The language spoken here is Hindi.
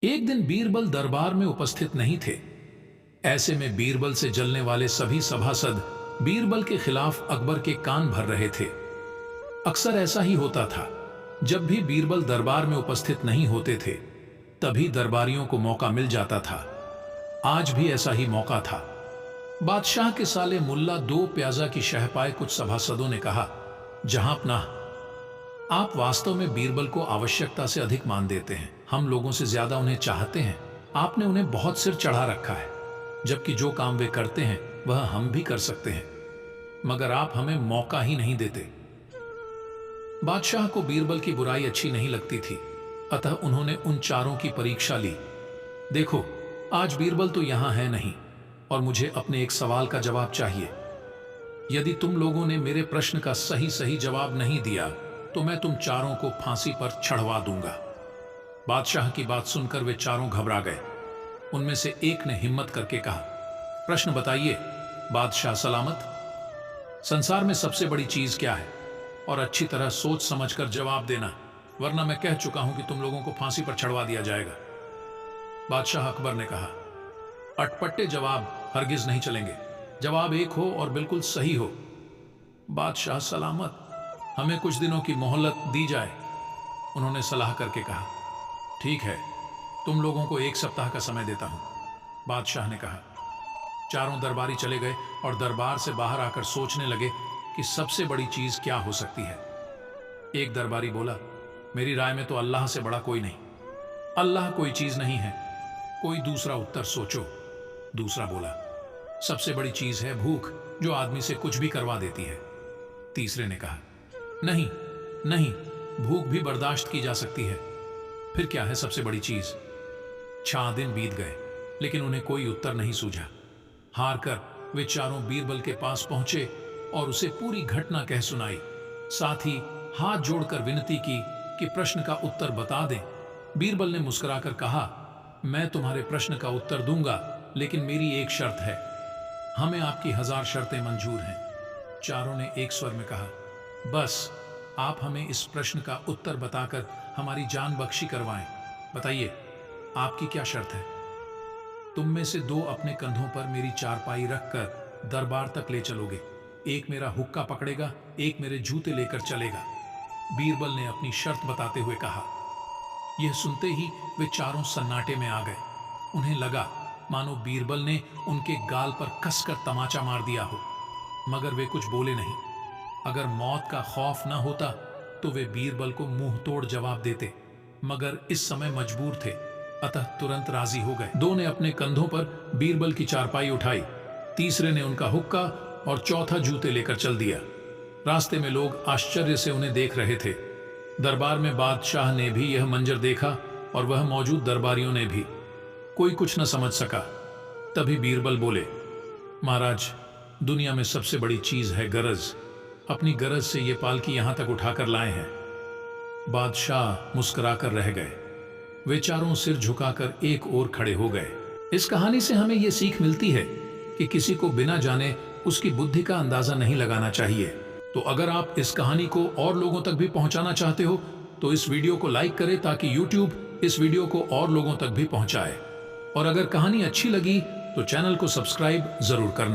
एक दिन बीरबल दरबार में उपस्थित नहीं थे। ऐसे में बीरबल से जलने वाले सभी सभासद बीरबल के खिलाफ अकबर के कान भर रहे थे। अक्सर ऐसा ही होता था, जब भी बीरबल दरबार में उपस्थित नहीं होते थे तभी दरबारियों को मौका मिल जाता था। आज भी ऐसा ही मौका था। बादशाह के साले मुल्ला दो प्याजा की शह पाए कुछ सभासदों ने कहा, जहांपनाह, आप वास्तव में बीरबल को आवश्यकता से अधिक मान देते हैं। हम लोगों से ज्यादा उन्हें चाहते हैं। आपने उन्हें बहुत सिर चढ़ा रखा है, जबकि जो काम वे करते हैं वह हम भी कर सकते हैं, मगर आप हमें मौका ही नहीं देते। बादशाह को बीरबल की बुराई अच्छी नहीं लगती थी, अतः उन्होंने उन चारों की परीक्षा ली। देखो, आज बीरबल तो यहां है नहीं और मुझे अपने एक सवाल का जवाब चाहिए। यदि तुम लोगों ने मेरे प्रश्न का सही सही जवाब नहीं दिया तो मैं तुम चारों को फांसी पर चढ़वा दूंगा। बादशाह की बात सुनकर वे चारों घबरा गए। उनमें से एक ने हिम्मत करके कहा, प्रश्न बताइए बादशाह सलामत। संसार में सबसे बड़ी चीज क्या है? और अच्छी तरह सोच समझकर जवाब देना, वरना मैं कह चुका हूं कि तुम लोगों को फांसी पर चढ़वा दिया जाएगा। बादशाह अकबर ने कहा, अटपटे जवाब हरगिज नहीं चलेंगे। जवाब एक हो और बिल्कुल सही हो। बादशाह सलामत, हमें कुछ दिनों की मोहलत दी जाए। उन्होंने सलाह करके कहा, ठीक है, तुम लोगों को 1 सप्ताह का समय देता हूं। बादशाह ने कहा। चारों दरबारी चले गए और दरबार से बाहर आकर सोचने लगे कि सबसे बड़ी चीज क्या हो सकती है। एक दरबारी बोला, मेरी राय में तो अल्लाह से बड़ा कोई नहीं। अल्लाह कोई चीज नहीं है। कोई दूसरा उत्तर सोचो। दूसरा बोला, सबसे बड़ी चीज है भूख, जो आदमी से कुछ भी करवा देती है। तीसरे ने कहा, नहीं नहीं, भूख भी बर्दाश्त की जा सकती है। फिर क्या है सबसे बड़ी चीज? 6 दिन बीत गए, लेकिन उन्हें कोई उत्तर नहीं सूझा। हार कर वे चारों बीरबल के पास पहुंचे और उसे पूरी घटना कह सुनाई। साथ ही हाथ जोड़कर विनती की कि प्रश्न का उत्तर बता दें। बीरबल ने मुस्कुराकर कहा, मैं तुम्हारे प्रश्न का उत्तर दूंगा, लेकिन मेरी एक शर्त है। हमें आपकी 1000 शर्तें मंजूर हैं। चारों ने एक स्वर में कहा, बस आप हमें इस प्रश्न का उत्तर बताकर हमारी जान बख्शी करवाएं। बताइए, आपकी क्या शर्त है? तुम में से 2 अपने कंधों पर मेरी चारपाई रखकर दरबार तक ले चलोगे। एक मेरा हुक्का पकड़ेगा, एक मेरे जूते लेकर चलेगा। बीरबल ने अपनी शर्त बताते हुए कहा। यह सुनते ही वे चारों सन्नाटे में आ गए। उन्हें लगा मानो बीरबल ने उनके गाल पर कसकर तमाचा मार दिया हो, मगर वे कुछ बोले नहीं। अगर मौत का खौफ न होता तो वे बीरबल को मुंह तोड़ जवाब देते, मगर इस समय मजबूर थे, अतः तुरंत राजी हो गए। 2 ने अपने कंधों पर बीरबल की चारपाई उठाई, तीसरे ने उनका हुक्का और चौथा जूते लेकर चल दिया। रास्ते में लोग आश्चर्य से उन्हें देख रहे थे। दरबार में बादशाह ने भी यह मंजर देखा और वह मौजूद दरबारियों ने भी। कोई कुछ न समझ सका। तभी बीरबल बोले, महाराज, दुनिया में सबसे बड़ी चीज है गरज। अपनी गरज से ये पालकी यहां तक उठाकर लाए हैं। बादशाह मुस्कुराकर रह गए। वे चारों सिर झुकाकर एक ओर खड़े हो गए। इस कहानी से हमें यह सीख मिलती है कि किसी को बिना जाने उसकी बुद्धि का अंदाजा नहीं लगाना चाहिए। तो अगर आप इस कहानी को और लोगों तक भी पहुंचाना चाहते हो तो इस वीडियो को लाइक करें, ताकि YouTube इस वीडियो को और लोगों तक भी पहुंचाए। और अगर कहानी अच्छी लगी तो चैनल को सब्सक्राइब जरूर करना।